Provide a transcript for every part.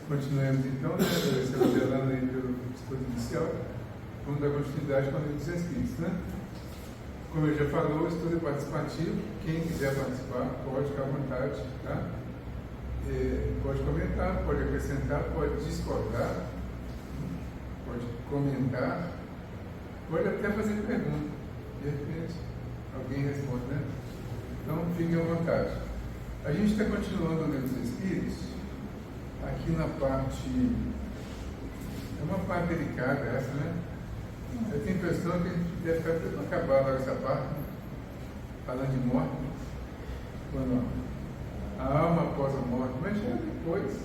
Continuemos então, né? Você modelando aí pelo estudo inicial, vamos dar continuidade com a lei dos Espíritos, né? Como eu já falou, o estudo é participativo. Quem quiser participar pode ficar à vontade, tá? Pode comentar, pode acrescentar, pode discordar, pode comentar, pode até fazer pergunta. De repente, alguém responde, né? Então, fiquem à vontade. A gente está continuando o livro dos Espíritos, aqui na parte. É uma parte delicada essa, né? Eu tenho a impressão que a gente deve ficar tentando acabar logo essa parte, né? Falando de morte, quando a alma após a morte, mas já depois,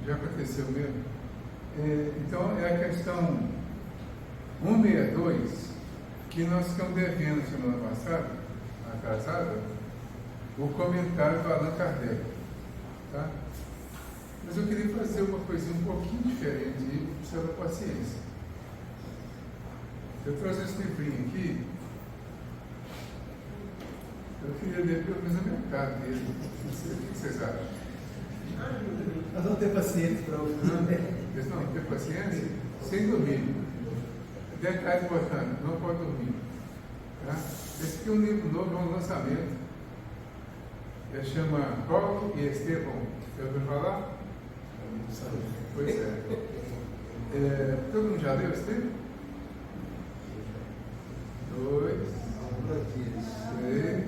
já aconteceu mesmo. Então, é a questão 162, que nós ficamos devendo semana passada, atrasada, o comentário do Allan Kardec, tá? Mas eu queria fazer uma coisinha um pouquinho diferente e precisa da paciência. Eu trouxe esse livrinho aqui, eu queria ler pelo menos a metade dele. O que vocês acham? Nós vamos ter paciência para ouvir. Vocês não ter paciência? Sem dormir. Detalhe importante, não pode dormir. Tá? Esse aqui é um livro novo, é um lançamento. Ele chama Paulo e Estevão. Você ouviu falar? Pois é. Todo mundo já leu esse livro? 2, 3,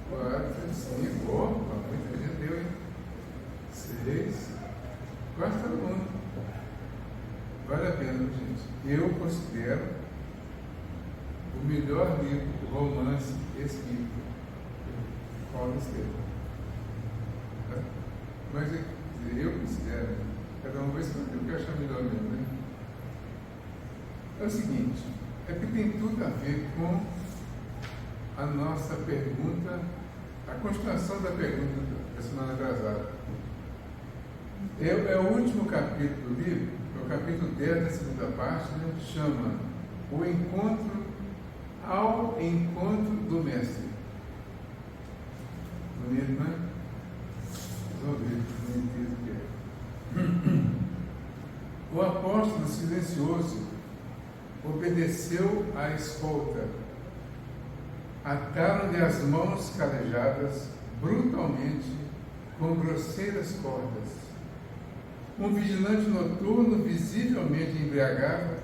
4, 5. Opa, muita gente deu, hein? 6, quase todo mundo. Vale a pena, gente. Eu considero o melhor livro, romance espírita, Paulo Estevão. Tá? Mas eu considero, cada um vai escolher o que achar melhor mesmo, né? É o seguinte, é que tem tudo a ver com a nossa pergunta, a continuação da pergunta da semana atrasada. É o último capítulo do livro, é o capítulo 10 da segunda parte, né? Chama O Encontro ao Encontro do Mestre. Bonito, né? Vamos ver o que é. O apóstolo silencioso obedeceu à escolta. Ataram-lhe as mãos calejadas brutalmente com grosseiras cordas. Um vigilante noturno, visivelmente embriagado,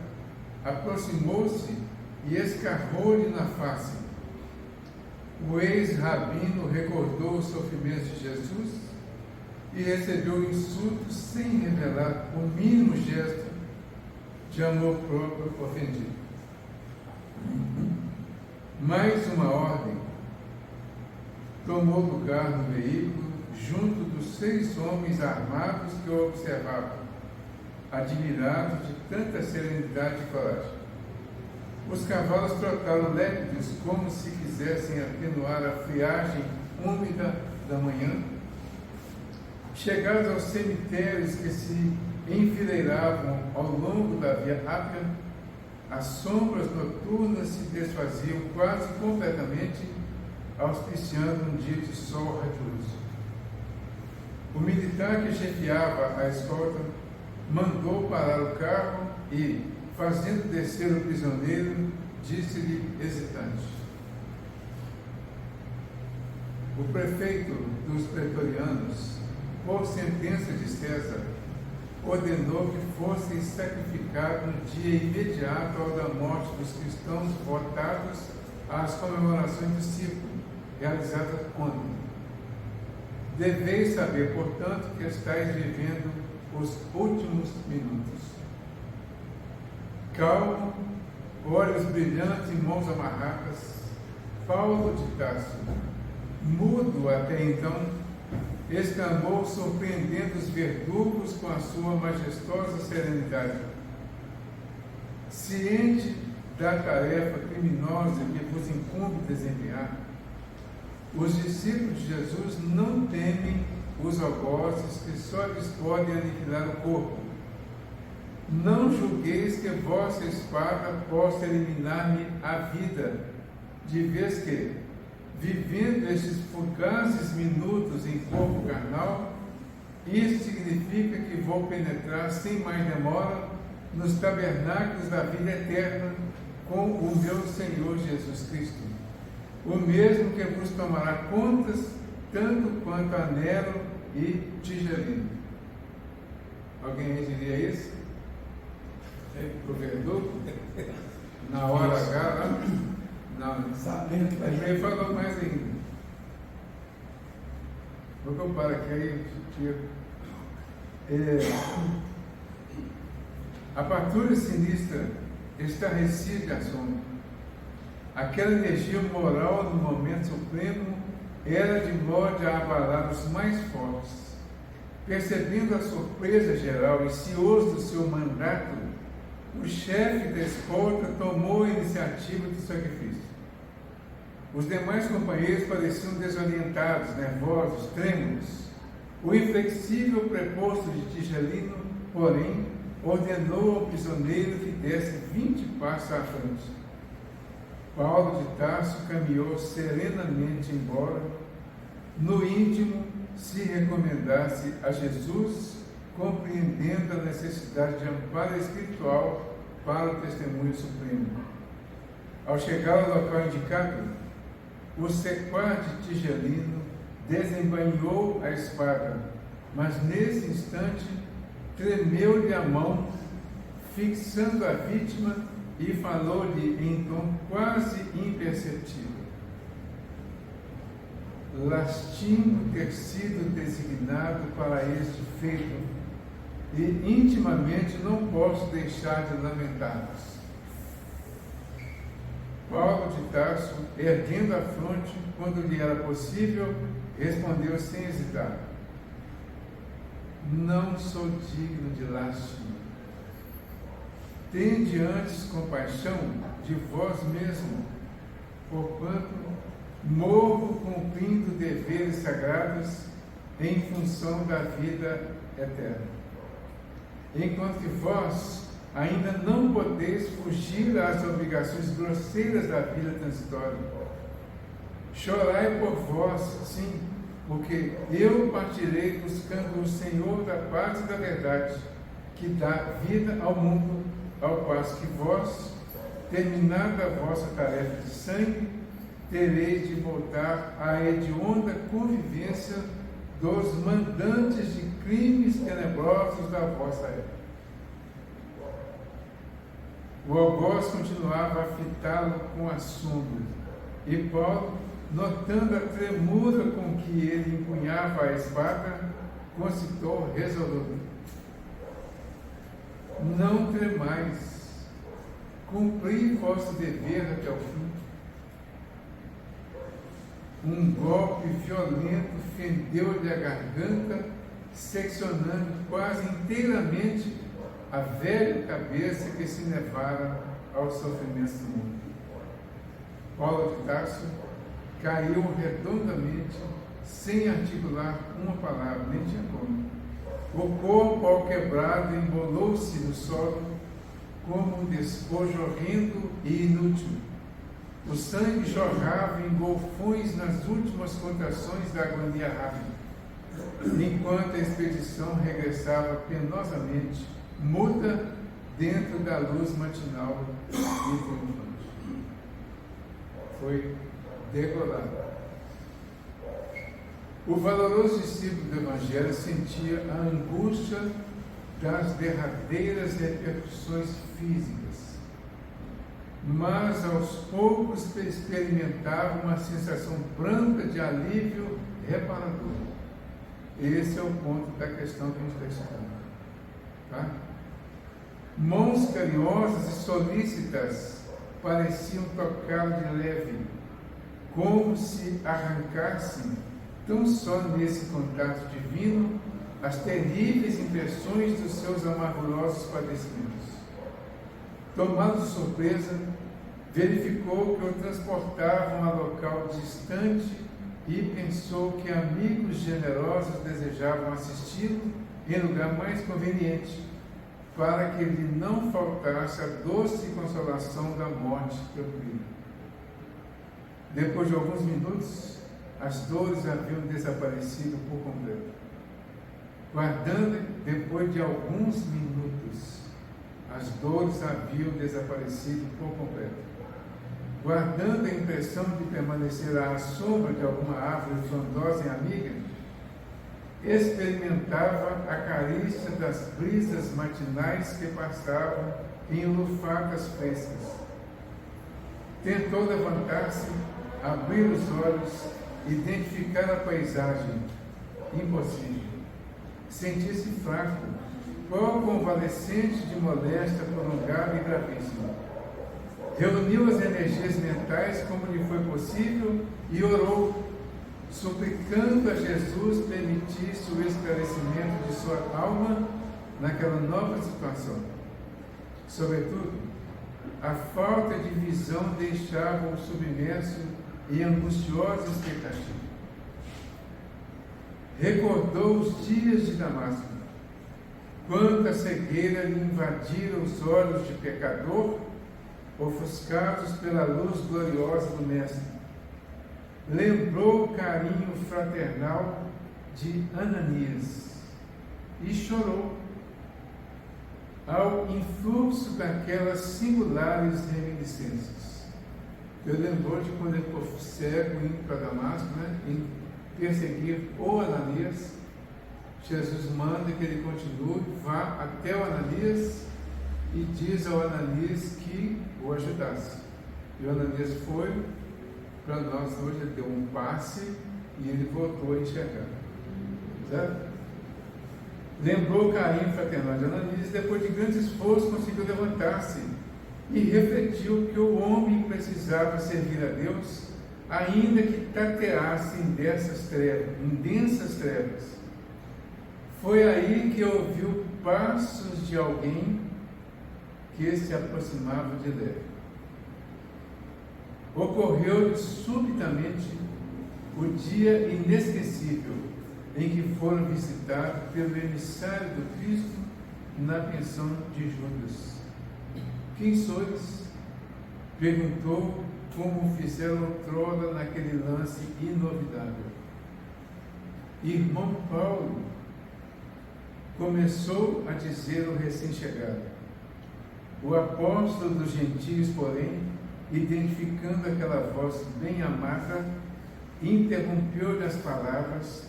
aproximou-se e escarrou-lhe na face. O ex-rabino recordou os sofrimentos de Jesus e recebeu insultos sem revelar o mínimo gesto de amor próprio ofendido. Mais uma ordem tomou lugar no veículo junto dos 6 homens armados que o observavam, admirados de tanta serenidade e coragem. Os cavalos trotaram lépidos como se quisessem atenuar a friagem úmida da manhã. Chegados aos cemitérios que se enfileiravam ao longo da Via Rápida, as sombras noturnas se desfaziam quase completamente, auspiciando um dia de sol radioso. O militar que chefiava a escolta mandou parar o carro e, fazendo descer o prisioneiro, disse-lhe hesitante: o prefeito dos pretorianos, por sentença de César, ordenou que fosse sacrificado no dia imediato ao da morte dos cristãos votados às comemorações do círculo, realizadas ontem. Deveis saber, portanto, que estáis vivendo os últimos minutos. Calmo, olhos brilhantes e mãos amarradas, Paulo de Tarso, mudo até então, exclamou, surpreendendo os verdugos com a sua majestosa serenidade: ciente da tarefa criminosa que vos incumbe desempenhar, os discípulos de Jesus não temem os algozes que só lhes podem aniquilar o corpo. Não julgueis que vossa espada possa eliminar-me a vida, de vez que, vivendo estes fugazes minutos em corpo carnal, Isso significa que vou penetrar sem mais demora nos tabernáculos da vida eterna com o meu Senhor Jesus Cristo, o mesmo que vos tomará contas tanto quanto Anelo e Tigelino. Alguém aí diria isso? Provedor? Na hora H, lá? Não, sabendo que vai ele falou mais ainda. Vou que eu paro aqui, aí eu tiro. A patrulha sinistra estarrecia de assombro. Aquela energia moral no momento supremo era de modo a abalar os mais fortes. Percebendo a surpresa geral e cioso do seu mandato, o chefe da escolta tomou a iniciativa do sacrifício. Os demais companheiros pareciam desorientados, nervosos, trêmulos. O inflexível preposto de Tigelino, porém, ordenou ao prisioneiro que desse 20 passos à frente. Paulo de Tarso caminhou serenamente embora, no íntimo se recomendasse a Jesus, compreendendo a necessidade de amparo espiritual para o testemunho supremo. Ao chegar ao local indicado, o sequaz de Tigelino desembainhou a espada, mas nesse instante tremeu-lhe a mão, fixando a vítima, e falou-lhe em tom quase imperceptível: lastimo ter sido designado para este feito, e intimamente não posso deixar de lamentá-los. Paulo de Tarso, erguendo a fronte, quando lhe era possível, respondeu sem hesitar: não sou digno de lástima. Tende antes compaixão de vós mesmo, porquanto morro cumprindo deveres sagrados em função da vida eterna. Enquanto que vós ainda não podeis fugir às obrigações grosseiras da vida transitória. Chorai por vós, sim, porque eu partirei buscando o Senhor da paz e da verdade, que dá vida ao mundo, ao passo que vós, terminada a vossa tarefa de sangue, tereis de voltar à hedionda convivência dos mandantes de crimes tenebrosos da vossa época. O algoz continuava a fitá-lo com assombro, e Paulo, notando a tremura com que ele empunhava a espada, concitou resoluto: não tremais, cumpri vosso dever até o fim. Um golpe violento fendeu-lhe a garganta, seccionando quase inteiramente a velha cabeça que se levara aos sofrimentos do mundo. Paulo de Tarso caiu redondamente, sem articular uma palavra, nem tinha como. O corpo, ao quebrado, embolou-se no solo como um despojo horrendo e inútil. O sangue jorrava em golfões nas últimas contrações da agonia rápida, enquanto a expedição regressava penosamente, muda, dentro da luz matinal e triunfante. Foi degolado. O valoroso discípulo do Evangelho sentia a angústia das derradeiras repercussões físicas, mas aos poucos experimentava uma sensação branda de alívio reparador. Esse é o ponto da questão que a gente está estudando. Tá? Mãos carinhosas e solícitas pareciam tocá-lo de leve, como se arrancassem, tão só nesse contato divino, as terríveis impressões dos seus amargurosos padecimentos. Tomado de surpresa, verificou que o transportavam a local distante e pensou que amigos generosos desejavam assisti-lo em lugar mais conveniente, para que lhe não faltasse a doce consolação da morte tranquila. Depois de alguns minutos, as dores haviam desaparecido por completo. Guardando, depois de alguns minutos, as dores haviam desaparecido por completo. Guardando a impressão de permanecer à sombra de alguma árvore frondosa e amiga, experimentava a carícia das brisas matinais que passavam em lufadas frescas. Tentou levantar-se, abrir os olhos, identificar a paisagem. Impossível. Sentia-se fraco, qual convalescente de moléstia prolongada e gravíssima. Reuniu as energias mentais como lhe foi possível e orou, suplicando a Jesus permitisse o esclarecimento de sua alma naquela nova situação. Sobretudo, a falta de visão deixava-o submerso em angustiosa expectativa. Recordou os dias de Damasco, quando a cegueira lhe invadira os olhos de pecador, ofuscados pela luz gloriosa do Mestre. Lembrou o carinho fraternal de Ananias e chorou ao influxo daquelas singulares reminiscências. Eu lembrou de quando ele ficou cego indo para Damasco, em perseguir o Ananias. Jesus manda que ele continue, vá até o Ananias e diz ao Ananias que o ajudasse. E o Ananias foi, para nós hoje ele deu um passe e ele voltou a enxergar. Certo? Lembrou o carinho fraternal de Ananias e depois de grande esforço conseguiu levantar-se e refletiu que o homem precisava servir a Deus, ainda que tateasse em densas trevas. Foi aí que ouviu passos de alguém que se aproximava de leve. Ocorreu subitamente o dia inesquecível em que foram visitados pelo emissário do Cristo na pensão de Judas. Quem sois? Perguntou, como fizeram outrora naquele lance inovidável. Irmão Paulo, começou a dizer o recém-chegado. O apóstolo dos gentios, porém, identificando aquela voz bem amada, interrompeu-lhe as palavras,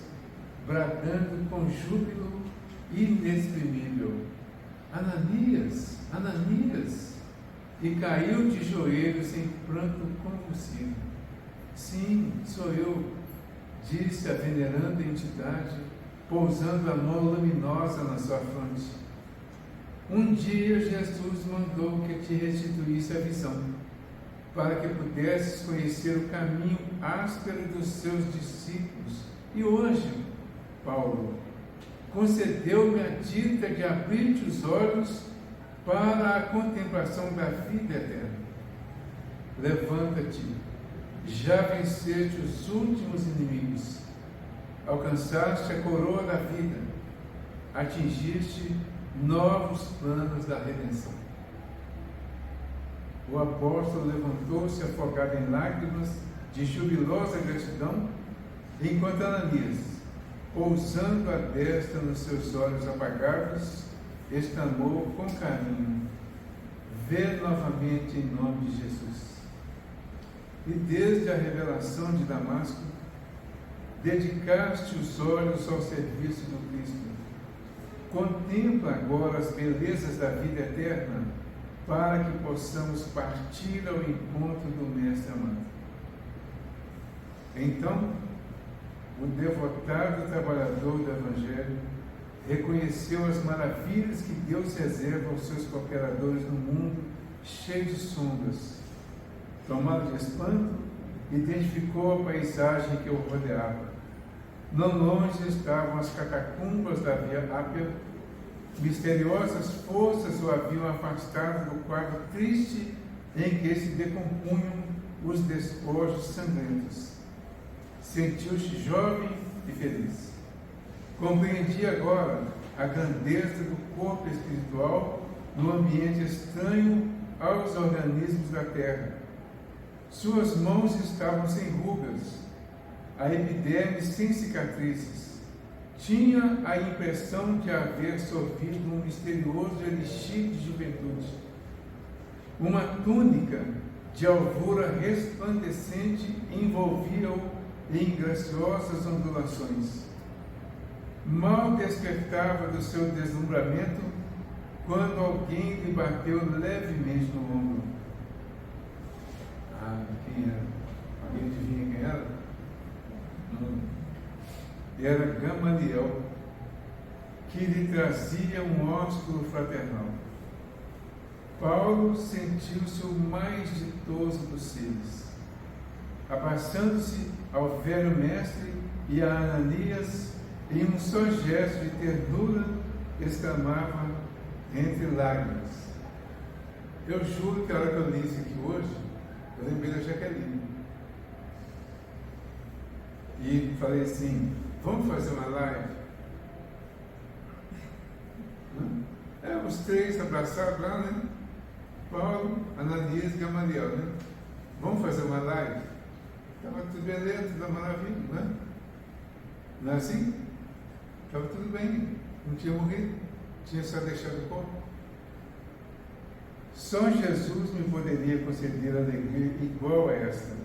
bradando com júbilo inexprimível: Ananias, Ananias! E caiu de joelhos em pranto convulsivo. Sim, sou eu, disse a veneranda entidade, pousando a mão luminosa na sua fronte. Um dia Jesus mandou que te restituísse a visão, para que pudesses conhecer o caminho áspero dos seus discípulos. E hoje, Paulo, concedeu-me a dita de abrir-te os olhos para a contemplação da vida eterna. Levanta-te, já venceste os últimos inimigos, alcançaste a coroa da vida, atingiste novos planos da redenção. O apóstolo levantou-se afogado em lágrimas de jubilosa gratidão, enquanto Ananias, pousando a destra nos seus olhos apagados, exclamou com carinho: vê novamente em nome de Jesus. E desde a revelação de Damasco, dedicaste os olhos ao serviço do Cristo. Contempla agora as belezas da vida eterna, para que possamos partir ao encontro do Mestre amado. Então, o devotado trabalhador do Evangelho reconheceu as maravilhas que Deus reserva aos seus cooperadores no mundo cheio de sombras. Tomado de espanto, identificou a paisagem que o rodeava. Não longe estavam as catacumbas da Via Ápia. Misteriosas forças o haviam afastado do quadro triste em que se decompunham os despojos sangrentos. Sentiu-se jovem e feliz. Compreendia agora a grandeza do corpo espiritual no ambiente estranho aos organismos da terra. Suas mãos estavam sem rugas, a epiderme sem cicatrizes, tinha a impressão de haver sorvido um misterioso elixir de juventude. Uma túnica de alvura resplandecente envolvia-o em graciosas ondulações. Mal despertava do seu deslumbramento quando alguém lhe bateu levemente no ombro. Ah, quem era? Alguém adivinha quem era? Não. Era Gamaliel, que lhe trazia um ósculo fraternal. Paulo sentiu-se o mais ditoso dos seres. Abraçando-se ao velho mestre e a Ananias, em um só gesto de ternura, exclamava entre lágrimas. Eu juro que a hora que eu li isso aqui hoje, eu lembrei da Jaqueline. E falei assim, vamos fazer uma live? Os três abraçados lá, né? Paulo, Ananias e Gamaliel, né? Vamos fazer uma live? Estava tudo beleza, tudo maravilha, né? Não é assim? Estava tudo bem, não tinha morrido, tinha só deixado o corpo. Só Jesus me poderia conceder alegria igual a esta.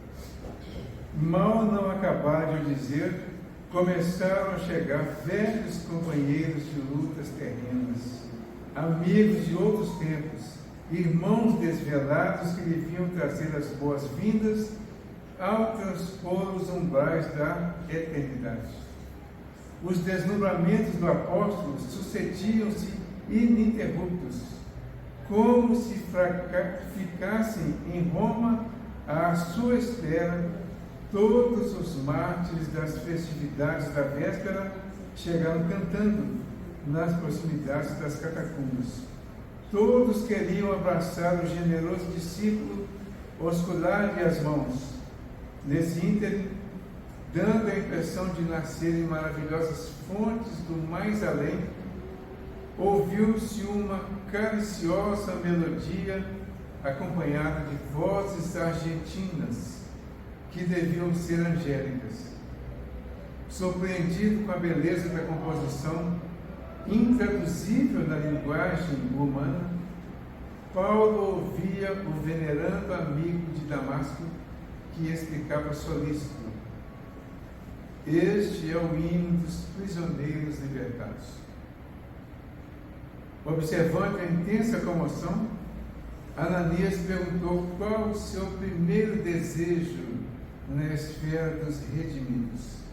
Mal não acabaram de dizer, começaram a chegar velhos companheiros de lutas terrenas, amigos de outros tempos, irmãos desvelados que lhe vinham trazer as boas-vindas ao transpor os umbrais da eternidade. Os deslumbramentos do apóstolo sucediam-se ininterruptos, como se ficassem em Roma à sua espera. Todos os mártires das festividades da véspera chegaram cantando nas proximidades das catacumbas. Todos queriam abraçar o generoso discípulo, oscular-lhe as mãos. Nesse ínterim, dando a impressão de nascerem maravilhosas fontes do mais além, ouviu-se uma cariciosa melodia acompanhada de vozes argentinas que deviam ser angélicas. Surpreendido com a beleza da composição, intraduzível na linguagem humana, Paulo ouvia o venerando amigo de Damasco que explicava solícito: este é o hino dos prisioneiros libertados. Observando a intensa comoção, Ananias perguntou qual o seu primeiro desejo na esfera dos redimidos.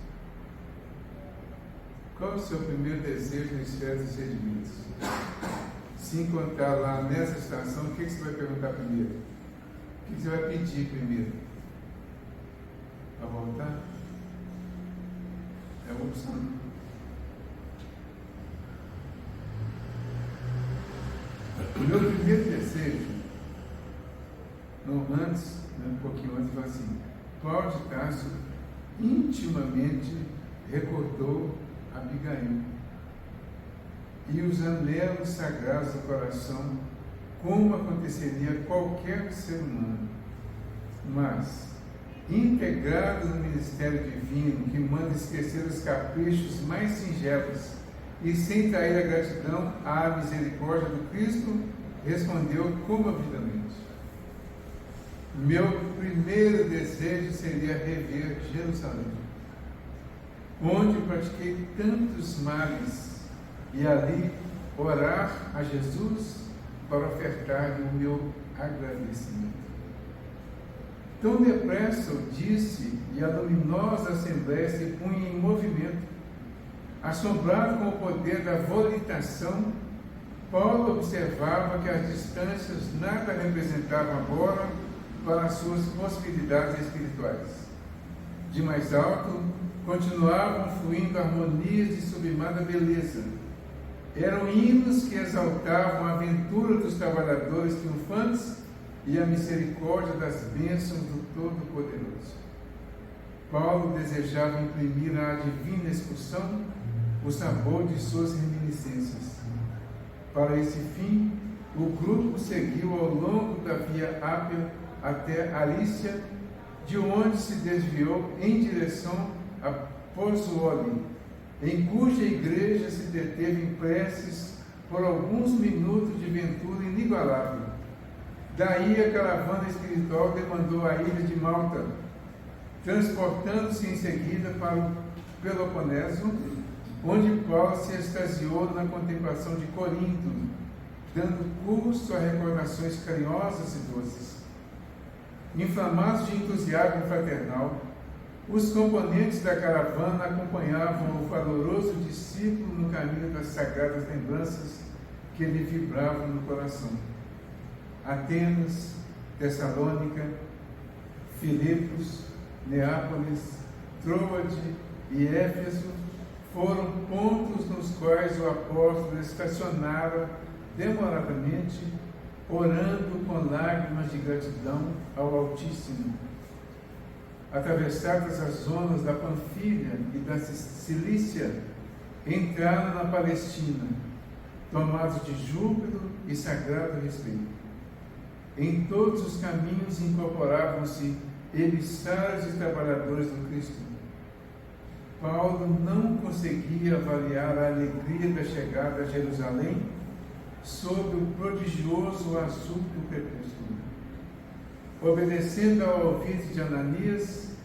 Qual o seu primeiro desejo na esfera dos redimidos? Se encontrar lá nessa estação, o que você vai perguntar primeiro? O que você vai pedir primeiro? Para voltar? É uma opção. O meu primeiro desejo, um pouquinho antes, foi assim: Paulo de Tarso intimamente recordou Abigail e os anelos sagrados do coração, como aconteceria a qualquer ser humano. Mas, integrado no ministério divino, que manda esquecer os caprichos mais singelos e sem trair a gratidão à misericórdia do Cristo, respondeu comovidamente: meu primeiro desejo seria rever Jerusalém, onde pratiquei tantos males, e ali orar a Jesus para ofertar-lhe o meu agradecimento. Tão depressa o disse, e a luminosa assembleia se punha em movimento. Assombrado com o poder da volitação, Paulo observava que as distâncias nada representavam agora para as suas possibilidades espirituais. De mais alto, continuavam fluindo harmonias de sublimada beleza. Eram hinos que exaltavam a aventura dos trabalhadores triunfantes e a misericórdia das bênçãos do Todo-Poderoso. Paulo desejava imprimir à divina expulsão o sabor de suas reminiscências. Para esse fim, o grupo seguiu ao longo da Via Ápia até Arícia, de onde se desviou em direção a Pozzuoli, em cuja igreja se deteve em preces por alguns minutos de ventura inigualável. Daí a caravana espiritual demandou a ilha de Malta, transportando-se em seguida para o Peloponeso, onde Paulo se extasiou na contemplação de Corinto, dando curso a recordações carinhosas e doces. Inflamados de entusiasmo fraternal, os componentes da caravana acompanhavam o valoroso discípulo no caminho das sagradas lembranças que lhe vibravam no coração. Atenas, Tessalônica, Filipos, Neápolis, Troade e Éfeso foram pontos nos quais o apóstolo estacionara demoradamente, orando com lágrimas de gratidão ao Altíssimo. Atravessadas as zonas da Panfilha e da Cilícia, entraram na Palestina, tomados de júbilo e sagrado respeito. Em todos os caminhos incorporavam-se emissários e trabalhadores do Cristo. Paulo não conseguia avaliar a alegria da chegada a Jerusalém sob o prodigioso azul do crepúsculo. Obedecendo ao alvite de Ananias,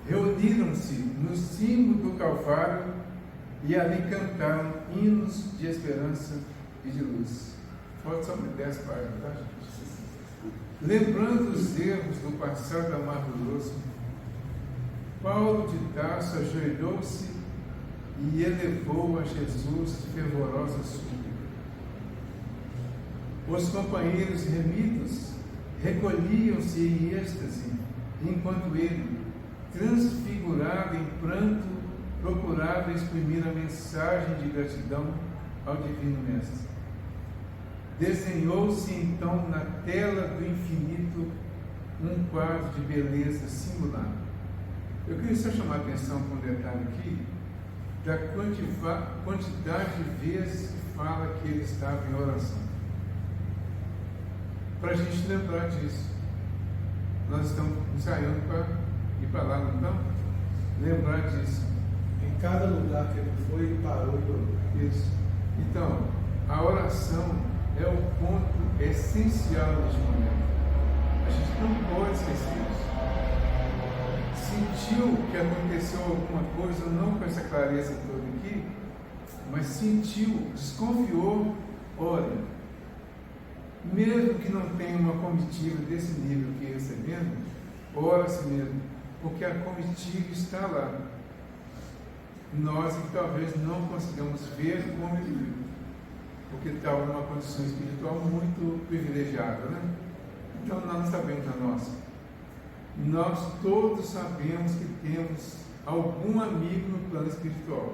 reuniram-se no cimo do Calvário e ali cantaram hinos de esperança e de luz. Pode só me 10 páginas, tá, gente? Lembrando os erros do passado amarguroso, Paulo de Tarso ajoelhou-se e elevou a Jesus fervorosa súplica. Os companheiros remidos recolhiam-se em êxtase, enquanto ele, transfigurado em pranto, procurava exprimir a mensagem de gratidão ao Divino Mestre. Desenhou-se então na tela do infinito um quadro de beleza singular. Eu queria só chamar a atenção para um detalhe aqui, da quantidade de vezes que fala que ele estava em oração. Para a gente lembrar disso. Nós estamos ensaiando para ir para lá, não estamos? Lembrar disso. Em cada lugar que ele foi, ele parou e orou. Isso. Então, a oração é o ponto essencial deste momento. A gente não pode esquecer isso. Sentiu que aconteceu alguma coisa, não com essa clareza toda aqui, mas sentiu, desconfiou, ore. Mesmo que não tenha uma comitiva desse nível que recebendo, ora a si mesmo, porque a comitiva está lá. Nós que talvez não consigamos ver como ele viu, porque estava numa condição espiritual muito privilegiada, né? Então nós não sabemos a nossa. Nós todos sabemos que temos algum amigo no plano espiritual.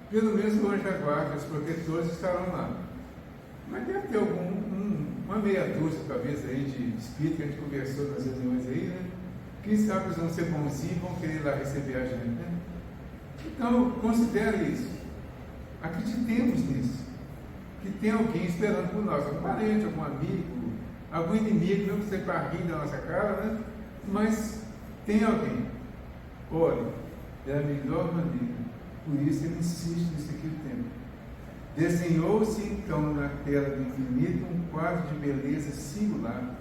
Pelo menos o anjo da guarda, os protetores estarão lá. Mas deve ter uma meia dúzia, talvez, aí de espírito que a gente conversou nas reuniões aí, né? Quem sabe eles vão ser bonzinhos e vão querer ir lá receber a gente, né? Então, considere isso. Acreditemos nisso. Que tem alguém esperando por nós, algum parente, algum amigo, algum inimigo, não precisa para rir da nossa cara, né? Mas tem alguém. Ore, é a melhor maneira. Por isso ele insiste nisso aqui o tempo. Desenhou-se então na tela do infinito um quadro de beleza singular,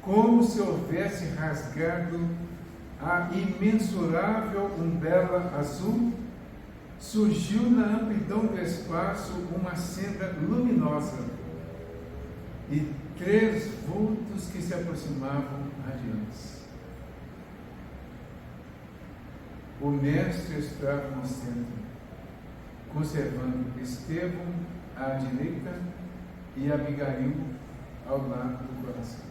como se houvesse rasgado a imensurável umbela azul. Surgiu na amplidão do espaço uma senda luminosa e 3 vultos que se aproximavam radiantes. O mestre estava no centro, conservando Estevão à direita e Abigail ao lado do coração.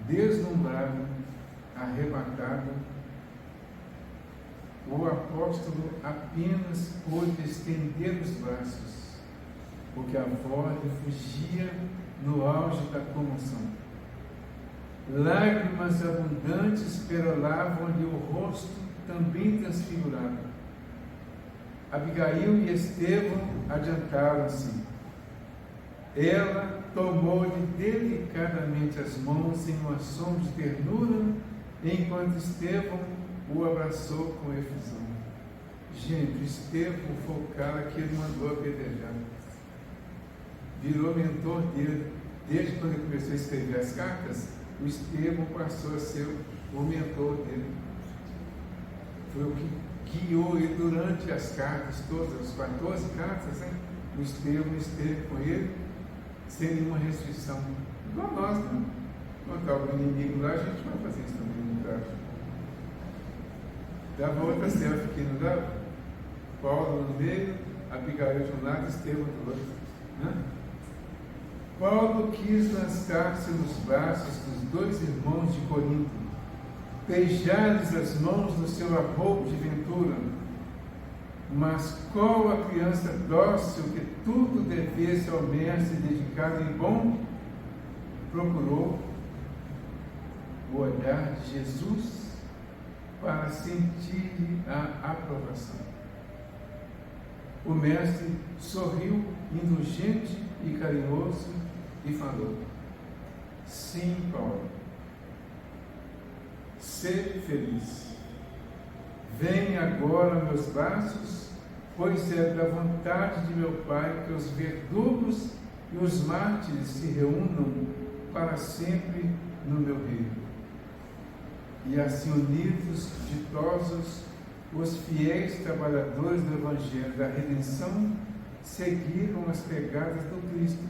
Deslumbrado, arrebatado, o apóstolo apenas pôde estender os braços, porque a voz lhe fugia no auge da comoção. Lágrimas abundantes perolavam-lhe o rosto, também transfigurado. Abigail e Estevão adiantaram-se. Ela tomou-lhe delicadamente as mãos em uma som de ternura, enquanto Estevão o abraçou com efusão. Gente, o Estevão foi o cara que ele mandou apedrejar. Virou mentor dele. Desde quando ele começou a escrever as cartas, o Estevão passou a ser o mentor dele. Foi o que guiou ele durante as cartas todas, as 14 cartas, né? O Estevão esteve com ele sem nenhuma restrição. Igual nós, né? Quando está algum inimigo lá, a gente vai fazer isso também, não dá? Dava outra selfie aqui, não dava? Paulo no meio, Abigail de um lado, Estevão do outro. Né? Paulo quis lascar-se nos braços dos dois irmãos de Corinto, beijar-lhes as mãos no seu arroubo de ventura. Mas qual a criança dócil que tudo devesse ao mestre dedicado em bom, procurou o olhar de Jesus para sentir a aprovação. O mestre sorriu, indulgente e carinhoso, e falou: sim, Paulo, sê feliz. Vem agora a meus braços, pois é da vontade de meu Pai que os verdugos e os mártires se reúnam para sempre no meu reino. E assim unidos, ditosos, os fiéis trabalhadores do Evangelho da Redenção seguiram as pegadas do Cristo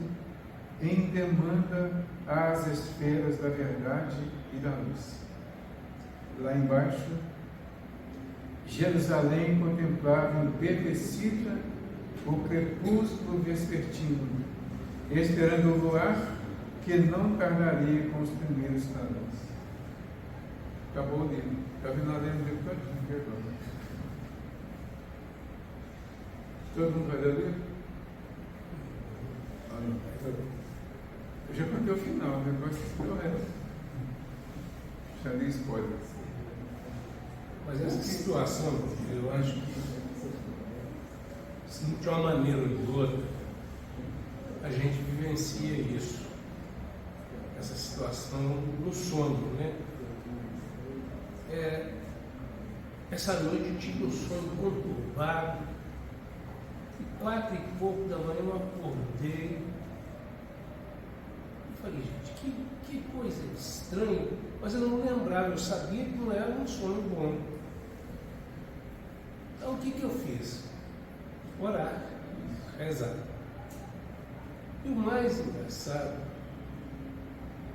em demanda às esferas da verdade e da luz. Lá embaixo, Jerusalém contemplava embevecida o crepúsculo vespertino, esperando o luar que não tardaria com os primeiros clarões. Acabou o livro. Está vendo a lendo o livro todinho, perdão. Todo mundo vai ler o livro? Eu já contei o final, depois deu o resto. Já li spoilers. Mas essa situação, eu acho que, de uma maneira ou de outra, a gente vivencia isso. Essa situação no sono, né? Essa noite eu tive um sono conturbado. 4 e pouco da manhã eu acordei. Eu falei, gente, que coisa estranha. Mas eu não lembrava, eu sabia que não era um sono bom. Então o que eu fiz? Orar, rezar. E o mais engraçado,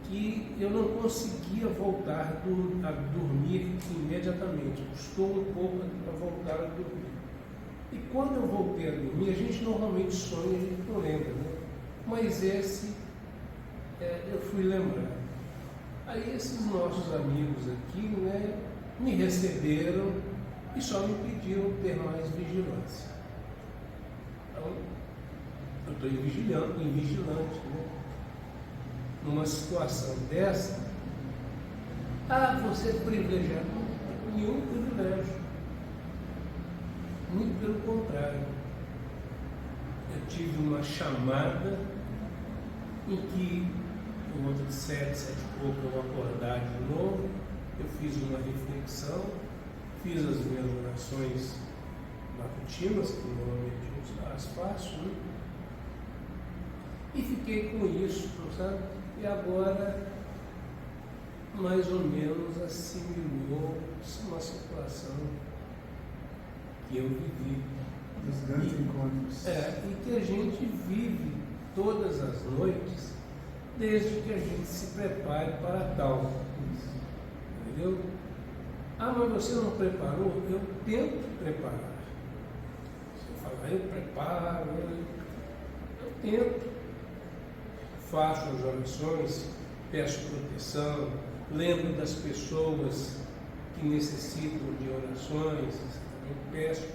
que eu não conseguia voltar a dormir imediatamente. Custou um pouco para voltar a dormir. E quando eu voltei a dormir, a gente normalmente sonha, a gente não lembra, né? Mas esse eu fui lembrar. Aí esses nossos amigos aqui, né, me receberam e só me pediram ter mais vigilância. Então, eu estou vigilante, né? Numa situação dessa, você é privilegiado? Nenhum privilégio. Muito pelo contrário. Eu tive uma chamada em que, por volta de 7 e pouco, eu acordar de novo, eu fiz uma reflexão, fiz as minhas orações matutinas, que normalmente as faço, né? E fiquei com isso, sabe? E agora, mais ou menos, assimilou uma situação que eu vivi. Dos grandes encontros. E que a gente vive todas as noites, desde que a gente se prepare para tal. Entendeu? Mas você não preparou? Eu tento preparar. Você fala, eu preparo, eu tento. Faço as orações, peço proteção, lembro das pessoas que necessitam de orações, eu peço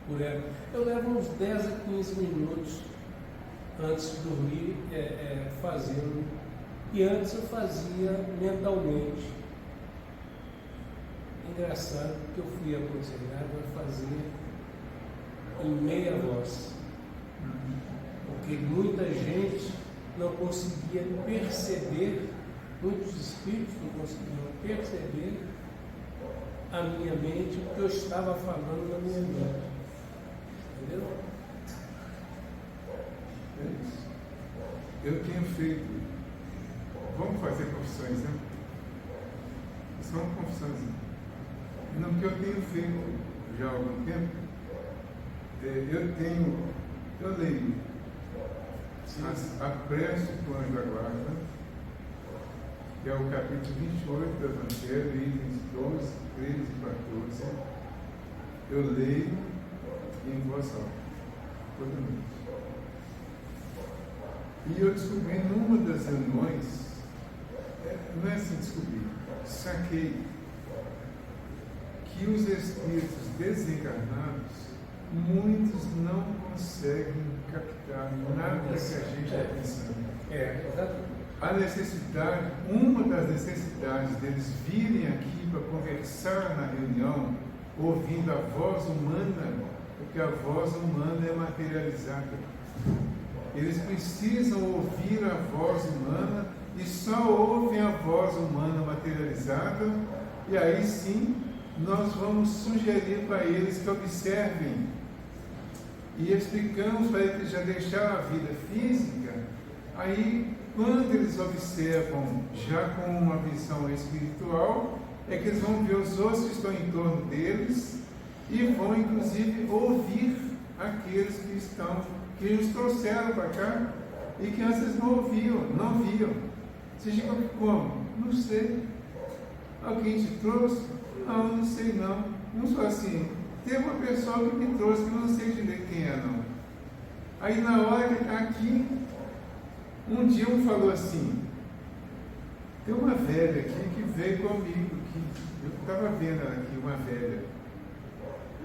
por ela. Eu levo uns 10 a 15 minutos antes de dormir fazendo. E antes eu fazia mentalmente. Engraçado que eu fui aconselhado a fazer em meia voz. Porque muita gente não conseguia perceber, muitos espíritos não conseguiam perceber à minha mente o que eu estava falando na minha mente. Entendeu? É isso. Eu tenho feito. Vamos fazer confissões, né? São confissões. No que eu tenho feito já há algum tempo, eu leio a prece do Anjo da Guarda, que é o capítulo 28 do Evangelho, itens 12, 13 e 14. Eu leio em voz alta, toda noite. E eu descobri numa das reuniões, não é assim descobrir, saquei que os espíritos desencarnados, muitos não conseguem captar nada que a gente está pensando. A necessidade, uma das necessidades deles virem aqui para conversar na reunião, ouvindo a voz humana, porque a voz humana é materializada. Eles precisam ouvir a voz humana e só ouvem a voz humana materializada, e aí sim nós vamos sugerir para eles que observem. E explicamos para eles que já deixaram a vida física, aí quando eles observam já com uma visão espiritual, é que eles vão ver os outros que estão em torno deles e vão inclusive ouvir aqueles que os trouxeram para cá e que antes não ouviam, não viam. Você chegou aqui como? Não sei. Alguém te trouxe? Não sei não. Não sou assim. Tem uma pessoa que me trouxe, que eu não sei direito quem é não. Aí na hora que está aqui, um dia um falou assim, tem uma velha aqui que veio comigo, que eu estava vendo ela aqui, uma velha.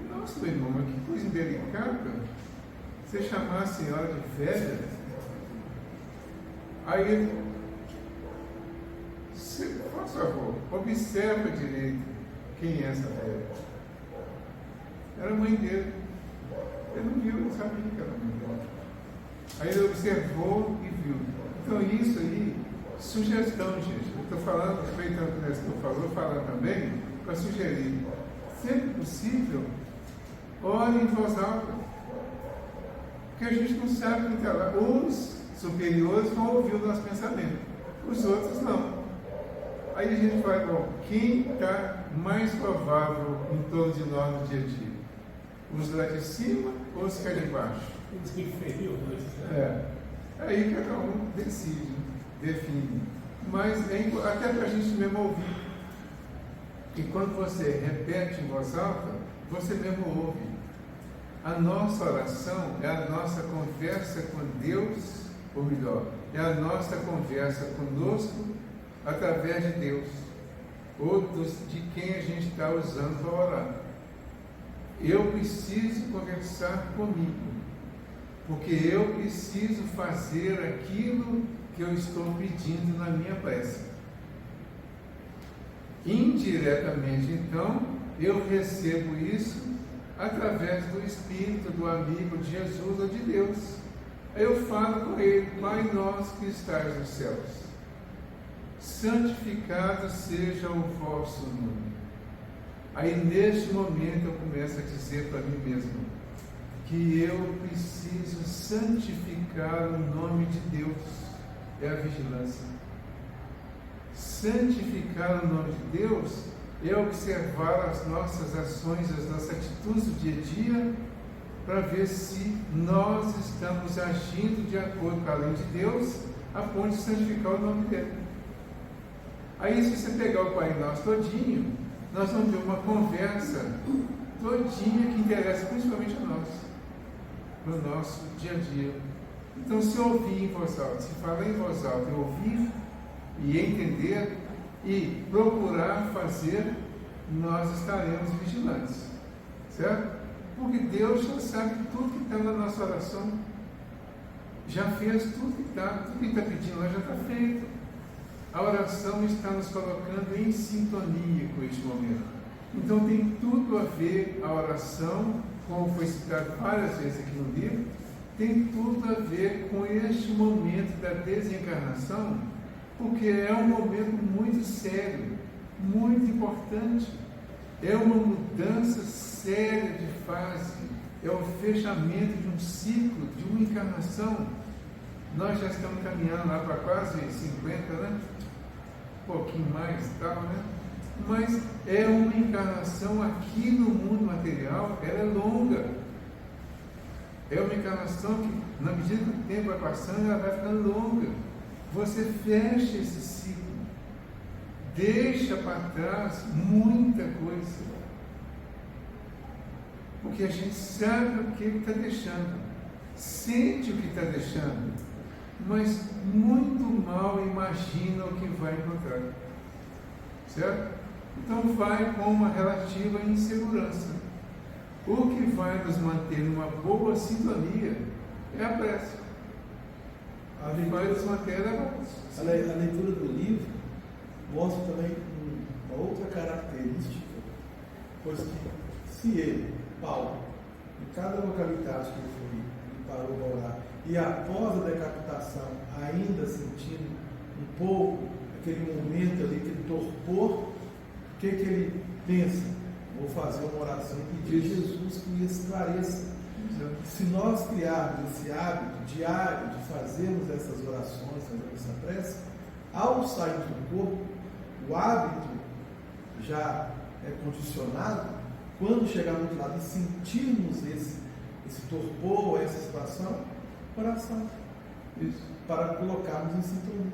Nossa, meu irmão, mas que coisa indelicada. Você chamar a senhora de velha? Aí ele, por favor, observa direito quem é essa velha. Era a mãe dele. Ele não viu, não sabia que era a mãe dele. Aí ele observou e viu. Então isso aí, sugestão, gente. Eu estou falando, aproveitando o que o Nestor falou, falando também, para sugerir. Sempre possível, ore em voz alta. Porque a gente não sabe quem está lá. Os superiores vão ouvir o nosso pensamento, os outros não. Aí a gente vai, bom, quem está mais provável em torno de nós no dia a dia? Os lá de cima ou os que é de baixo? Os inferiores. Aí cada um decide, define. Mas até para a gente mesmo ouvir. E quando você repete em voz alta, você mesmo ouve. A nossa oração é a nossa conversa com Deus, ou melhor, é a nossa conversa conosco através de Deus, ou de quem a gente está usando para orar. Eu preciso conversar comigo, porque eu preciso fazer aquilo que eu estou pedindo na minha prece. Indiretamente, então, eu recebo isso através do Espírito, do amigo de Jesus ou de Deus. Aí eu falo com ele, Pai nosso que estás nos céus, santificado seja o vosso nome. Aí neste momento eu começo a dizer para mim mesmo que eu preciso santificar o nome de Deus, é a vigilância. Santificar o nome de Deus é observar as nossas ações, as nossas atitudes do dia a dia, para ver se nós estamos agindo de acordo com a lei de Deus, a ponto de santificar o nome dele. Aí se você pegar o Pai Nosso todinho, nós vamos ter uma conversa todinha que interessa principalmente a nós, no nosso dia a dia. Então, se ouvir em voz alta, se falar em voz alta, e ouvir e entender e procurar fazer, nós estaremos vigilantes, certo? Porque Deus já sabe tudo que está na nossa oração, já fez tudo que está, tudo que está pedindo lá já está feito. A oração está nos colocando em sintonia com este momento. Então tem tudo a ver a oração, como foi citado várias vezes aqui no livro, tem tudo a ver com este momento da desencarnação, porque é um momento muito sério, muito importante. é uma mudança séria de fase, é o fechamento de um ciclo, de uma encarnação. Nós já estamos caminhando lá para quase 50, né? Um pouquinho mais, tal, né? Mas é uma encarnação aqui no mundo material, ela é longa. É uma encarnação que, na medida que o tempo vai passando, ela vai ficando longa. Você fecha esse ciclo, deixa para trás muita coisa, porque a gente sabe o que está deixando, sente o que está deixando, mas muito mal imagina o que vai encontrar, certo? Então vai com uma relativa insegurança. O que vai nos manter numa boa sintonia é a prece. A vai nos manter elevados. A leitura do livro mostra também uma outra característica, pois que se ele, Paulo, em cada localidade que ele foi e parou para orar, e após a decapitação, ainda sentindo um pouco aquele momento ali, aquele torpor, o que ele pensa? Vou fazer uma oração e pedir a Jesus que me esclareça. Se nós criarmos esse hábito diário de fazermos essas orações, fazermos essa prece, ao sairmos do corpo, o hábito já é condicionado. Quando chegar no outro lado e sentirmos esse torpor, essa situação, oração. Isso. Para colocarmos em sintonia.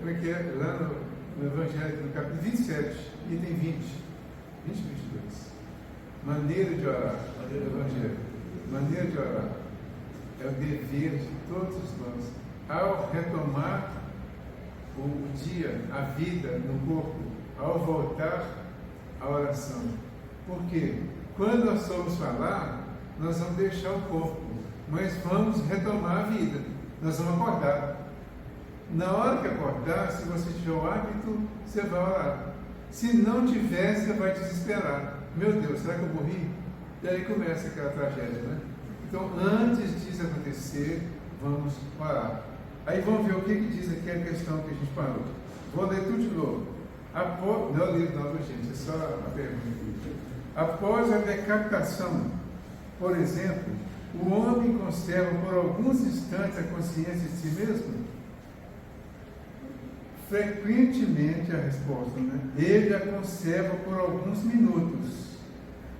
Como é que é? Lá no Evangelho, no capítulo 27, item 20 e 22. Maneira de orar. Evangelho. Maneira de orar. É o dever de todos nós. Ao retomar o dia, a vida no corpo, ao voltar à oração. Porque quando nós formos falar, nós vamos deixar o corpo, mas vamos retomar a vida. Nós vamos acordar. Na hora que acordar, se você tiver o hábito, você vai orar. Se não tiver, você vai desesperar. Meu Deus, será que eu morri? E aí começa aquela tragédia, né? Então, antes disso acontecer, vamos orar. Aí vamos ver o que diz aqui a questão que a gente parou. Vou ler tudo de novo. Não é o livro não, gente, é só a pergunta. Após a decapitação, por exemplo, o homem conserva por alguns instantes a consciência de si mesmo? Frequentemente a resposta, né? Ele a conserva por alguns minutos,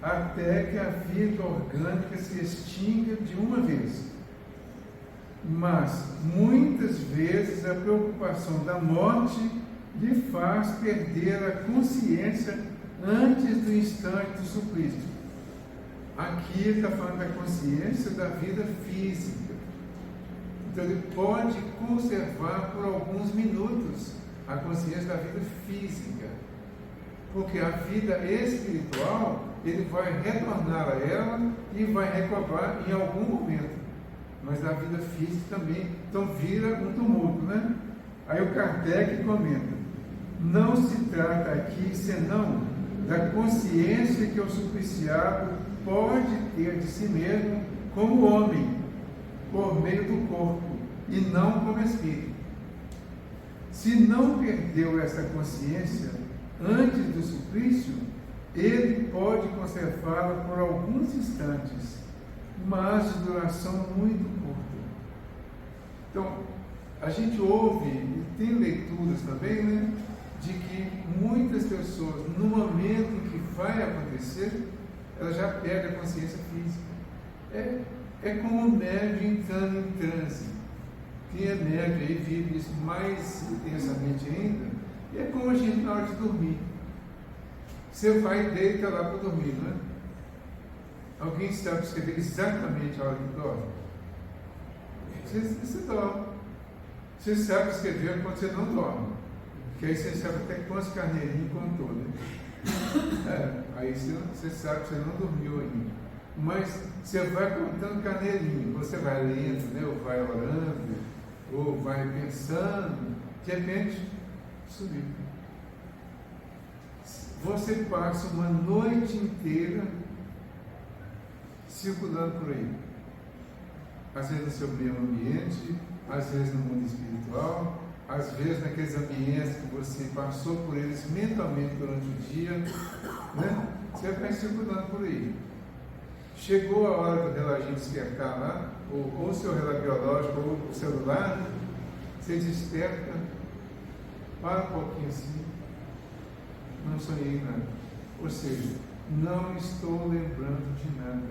até que a vida orgânica se extinga de uma vez. Mas, muitas vezes, a preocupação da morte lhe faz perder a consciência antes do instante do suplício. Aqui ele está falando da consciência da vida física. Então, ele pode conservar por alguns minutos a consciência da vida física. Porque a vida espiritual, ele vai retornar a ela e vai recobrar em algum momento. Mas a vida física também, então vira um tumulto, né? Aí o Kardec comenta: não se trata aqui senão da consciência que o supliciado pode ter de si mesmo como homem, por meio do corpo, e não como espírito. Se não perdeu essa consciência antes do suplício, ele pode conservá-la por alguns instantes, mas de duração muito curta. Então, a gente ouve e tem leituras também, né, de que muitas pessoas, no momento que vai acontecer, ela já perde a consciência física. É como um médium entrando em transe. Quem é médium aí vive isso mais intensamente ainda. E é como a gente na hora de dormir. Você vai e deita lá para dormir, não é? Alguém sabe escrever exatamente a hora que dorme? Você dorme. Você sabe escrever quando você não dorme. Que aí você sabe até quantos carneirinhos contou, né? Aí você sabe que você não dormiu ainda. Mas você vai contando carneirinho. Você vai lendo, né? Ou vai orando, ou vai pensando. De repente, sumiu. Você passa uma noite inteira circulando por aí. Às vezes no seu meio ambiente, às vezes no mundo espiritual, às vezes naqueles ambientes que você passou por eles mentalmente durante o dia, né? Você vai circulando por aí. Chegou a hora do reloginho despertar lá, ou o seu relógio biológico, ou o celular, você desperta, para um pouquinho assim, não sonhei nada. Ou seja, não estou lembrando de nada.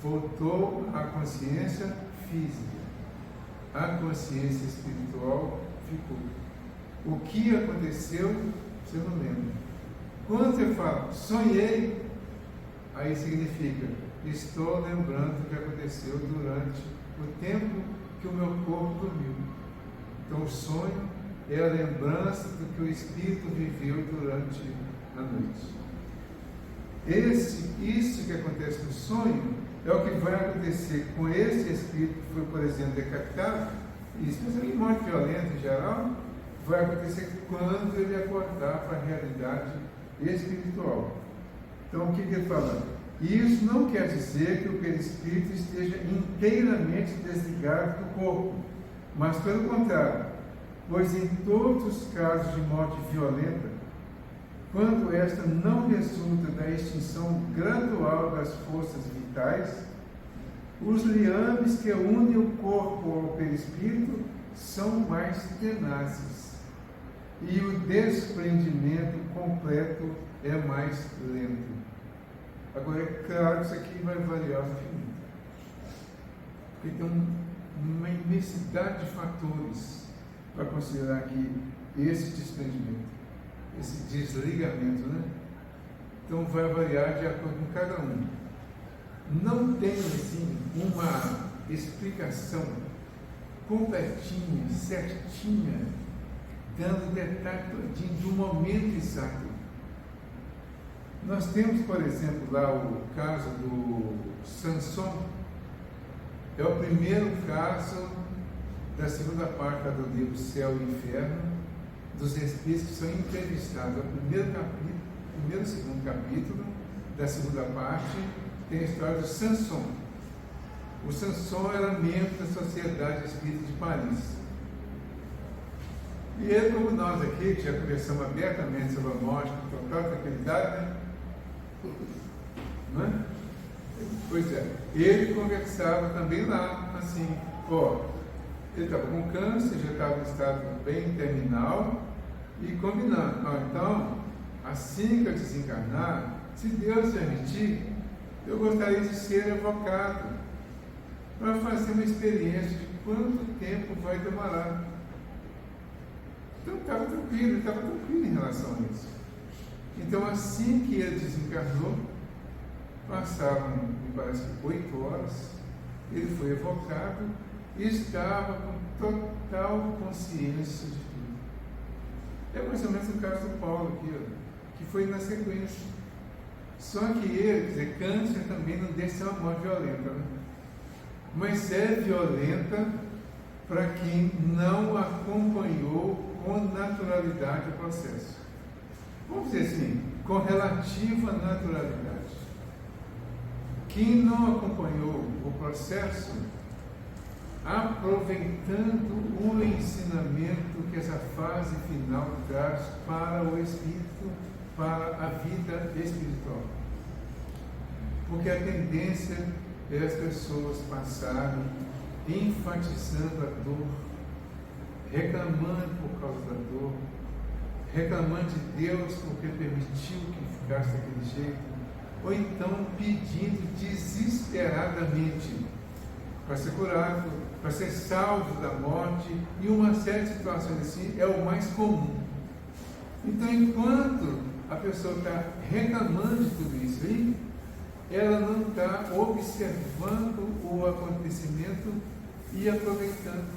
Voltou a consciência física. A consciência espiritual ficou. O que aconteceu, você não lembra. Quando você fala, sonhei, aí significa, estou lembrando o que aconteceu durante o tempo que o meu corpo dormiu. Então o sonho é a lembrança do que o espírito viveu durante a noite. Isso que acontece no sonho é o que vai acontecer com esse espírito que foi, por exemplo, decapitado, e especialmente em morte violenta em geral, vai acontecer quando ele acordar para a realidade espiritual. Então, o que ele fala? Isso não quer dizer que o perispírito esteja inteiramente desligado do corpo, mas pelo contrário, pois em todos os casos de morte violenta, quando esta não resulta da extinção gradual das forças vitais, os liames que unem o corpo ao perispírito são mais tenazes e o desprendimento completo é mais lento. Agora, é claro que isso aqui vai variar ao infinito, porque tem uma imensidade de fatores para considerar aqui esse desprendimento, esse desligamento, né? Então vai variar de acordo com cada um. Não tem assim uma explicação completinha, certinha, dando detalhe todinho do momento exato. Nós temos, por exemplo, lá o caso do Sansão. É o primeiro caso da segunda parte do livro Céu e Inferno, dos espíritos que são entrevistados. É o primeiro e segundo capítulo da segunda parte, tem a história do Sansão. O Sansão era membro da Sociedade Espírita de Paris. E ele, como nós aqui, que já conversamos abertamente sobre a morte, com total tranquilidade, né? Não é? Pois é, ele conversava também lá, assim, ele estava com câncer, já estava em estado bem terminal, e combinando, então, assim que eu desencarnar, se Deus permitir, eu gostaria de ser evocado para fazer uma experiência de quanto tempo vai demorar. Então estava tranquilo em relação a isso. Então, assim que ele desencarnou, passaram, me parece que 8 horas, ele foi evocado e estava com total consciência de tudo. É mais ou menos o caso do Paulo aqui, que foi na sequência. Só que ele, quer dizer, câncer também não deixa ser uma morte violenta, né? Mas é violenta para quem não acompanhou com naturalidade o processo. Vamos dizer assim, com relativa naturalidade. Quem não acompanhou o processo, aproveitando o ensinamento que essa fase final traz para o espírito, para a vida espiritual. Porque a tendência é as pessoas passarem enfatizando a dor, reclamando por causa da dor, reclamando de Deus porque permitiu que ficasse daquele jeito, ou então pedindo desesperadamente para ser curado, para ser salvo da morte, e uma série de situações assim é o mais comum. Então, enquanto a pessoa está reclamando de tudo isso aí, ela não está observando o acontecimento e aproveitando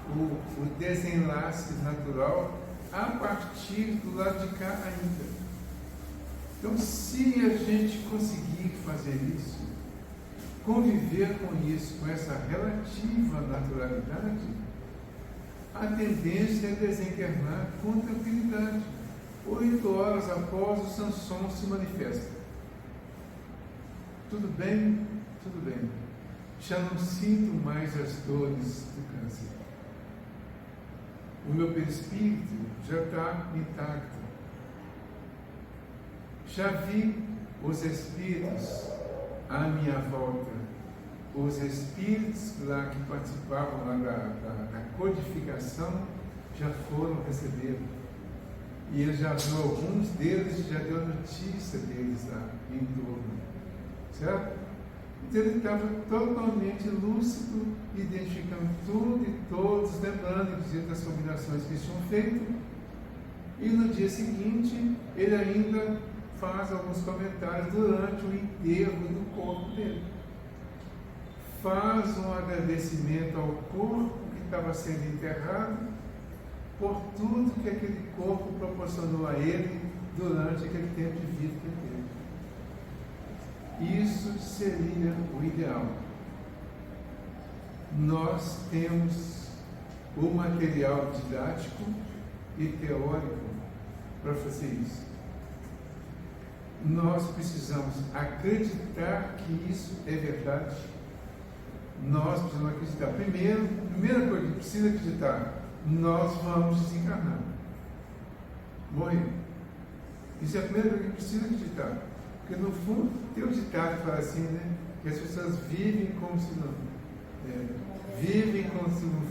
o desenlace natural a partir do lado de cá ainda. Então, se a gente conseguir fazer isso, conviver com isso, com essa relativa naturalidade, a tendência é desencarnar com tranquilidade. 8 horas após o Sansão se manifesta. Tudo bem? Tudo bem. Já não sinto mais as dores do câncer. o meu perispírito já está intacto. Já vi os espíritos à minha volta, os espíritos lá que participavam lá da codificação já foram receber. E ele já viu alguns deles e já deu notícia deles lá em torno. Certo? Então ele estava totalmente lúcido, identificando tudo e todos, lembrando, inclusive, das combinações que eles tinham feito. E no dia seguinte, ele ainda faz alguns comentários durante o enterro do corpo dele. Faz um agradecimento ao corpo que estava sendo enterrado por tudo que aquele corpo proporcionou a ele durante aquele tempo de vida que ele teve. Isso seria o ideal. Nós temos o material didático e teórico para fazer isso. Nós precisamos acreditar que isso é verdade. Nós precisamos acreditar. Primeira coisa que precisa acreditar, nós vamos desencarnar. Morrer. Isso é a primeira coisa que precisa acreditar. Porque no fundo, tem um ditado que fala assim, né? Que as pessoas vivem como se não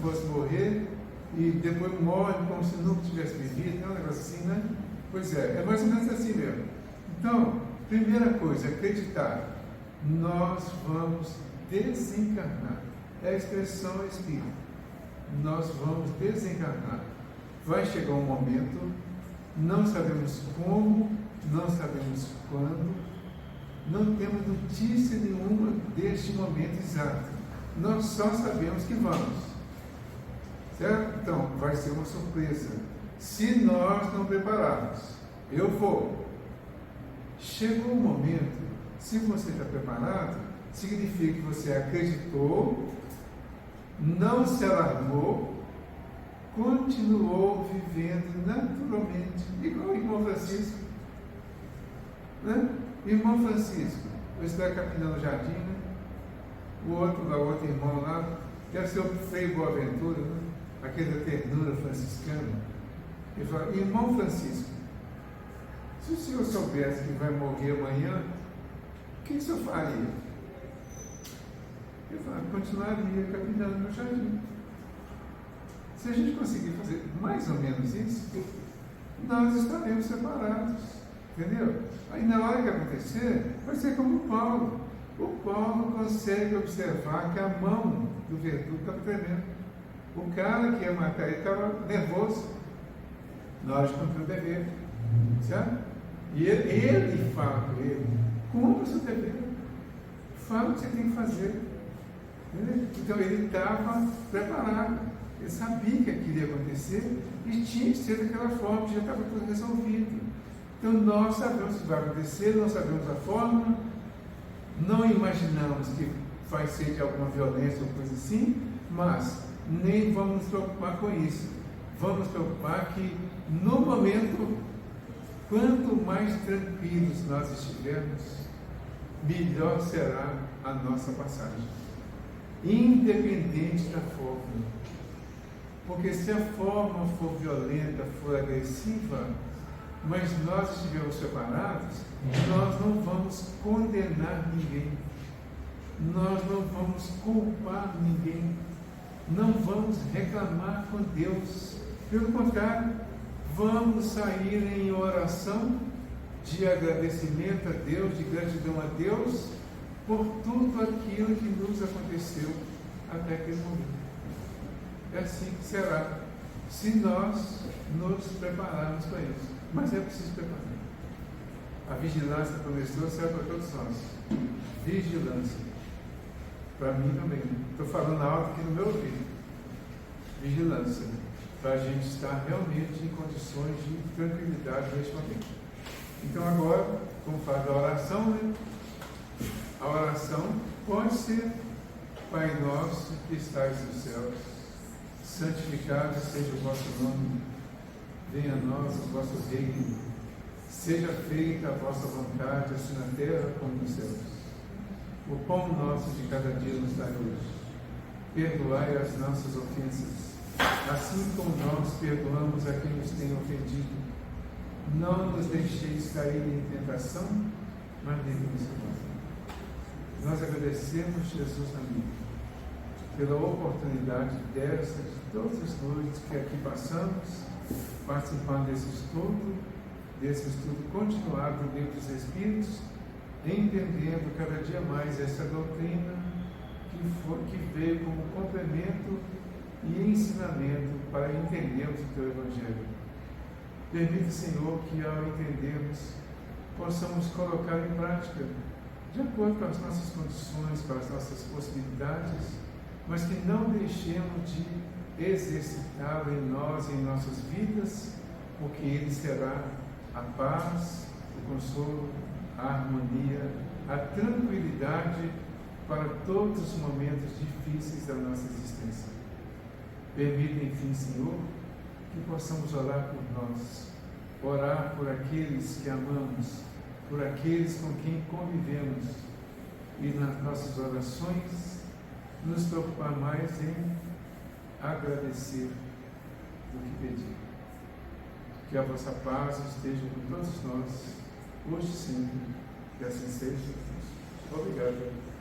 fosse morrer e depois morrem como se nunca tivesse vivido. É um negócio assim, né? Pois é mais ou menos assim mesmo. Então, primeira coisa, acreditar. Nós vamos desencarnar. É a expressão espírita. Nós vamos desencarnar. Vai chegar um momento, não sabemos como, não sabemos quando, não temos notícia nenhuma deste momento exato. Nós só sabemos que vamos. Certo? Então, vai ser uma surpresa. Se nós não prepararmos, eu vou. Chegou o momento, se você está preparado, significa que você acreditou, não se alarmou, continuou vivendo naturalmente, igual o irmão Francisco. Né? Irmão Francisco, eu estou capinando o jardim, né? O outro irmão lá, deve ser o Frei Boaventura, né? Aquele da ternura franciscana. Ele fala, irmão Francisco, se o senhor soubesse que vai morrer amanhã, o que o senhor faria? Ele fala, continuaria capinando no jardim. Se a gente conseguir fazer mais ou menos isso, nós estaremos separados. Entendeu? Aí na hora que acontecer, vai ser como o Paulo. O Paulo consegue observar que a mão do verdugo estava tremendo. O cara que ia matar ele estava nervoso na hora de cumprir o dever. Certo? E ele fala para ele, cumpra o seu dever. Fala o que você tem que fazer. Entendeu? Então ele estava preparado. Ele sabia que aquilo ia acontecer e tinha que ser daquela forma, já estava tudo resolvido. Então nós sabemos o que vai acontecer, não sabemos a forma, não imaginamos que vai ser de alguma violência ou coisa assim, mas nem vamos nos preocupar com isso. Vamos nos preocupar que no momento, quanto mais tranquilos nós estivermos, melhor será a nossa passagem, independente da forma. Porque se a forma for violenta, for agressiva, mas nós estivermos separados, nós não vamos condenar ninguém, nós não vamos culpar ninguém, não vamos reclamar com Deus. Pelo contrário, vamos sair em oração de agradecimento a Deus, de gratidão a Deus, por tudo aquilo que nos aconteceu até aquele momento. É assim que será, se nós nos prepararmos para isso. Mas é preciso preparar. A vigilância para o Senhor serve para todos nós. Vigilância. Para mim também. Estou falando alto aqui no meu ouvido. Vigilância. Para a gente estar realmente em condições de tranquilidade neste momento. Então agora, como faz a oração, né? A oração pode ser: Pai nosso que estais nos céus, santificado seja o vosso nome. Venha a nós o vosso reino, seja feita a vossa vontade, assim na terra como nos céus. O pão nosso de cada dia nos dai hoje. Perdoai as nossas ofensas, assim como nós perdoamos a quem nos tem ofendido. Não nos deixeis cair em tentação, mas livre-nos do mal. Nós agradecemos, Jesus amigo, pela oportunidade dessa, de todas as noites que aqui passamos, participando desse estudo continuado do Livro dos Espíritos, entendendo cada dia mais essa doutrina que veio como complemento e ensinamento para entendermos o Teu Evangelho. Permite, Senhor, que ao entendermos, possamos colocar em prática, de acordo com as nossas condições, com as nossas possibilidades, mas que não deixemos de exercitá-lo em nós, em nossas vidas, porque ele será a paz, o consolo, a harmonia, a tranquilidade para todos os momentos difíceis da nossa existência. Permita, enfim, Senhor, que possamos orar por nós, orar por aqueles que amamos, por aqueles com quem convivemos, e nas nossas orações nos preocupar mais em agradecer do que pedir. Que a vossa paz esteja com todos nós, hoje e sempre, que assim seja. Obrigado.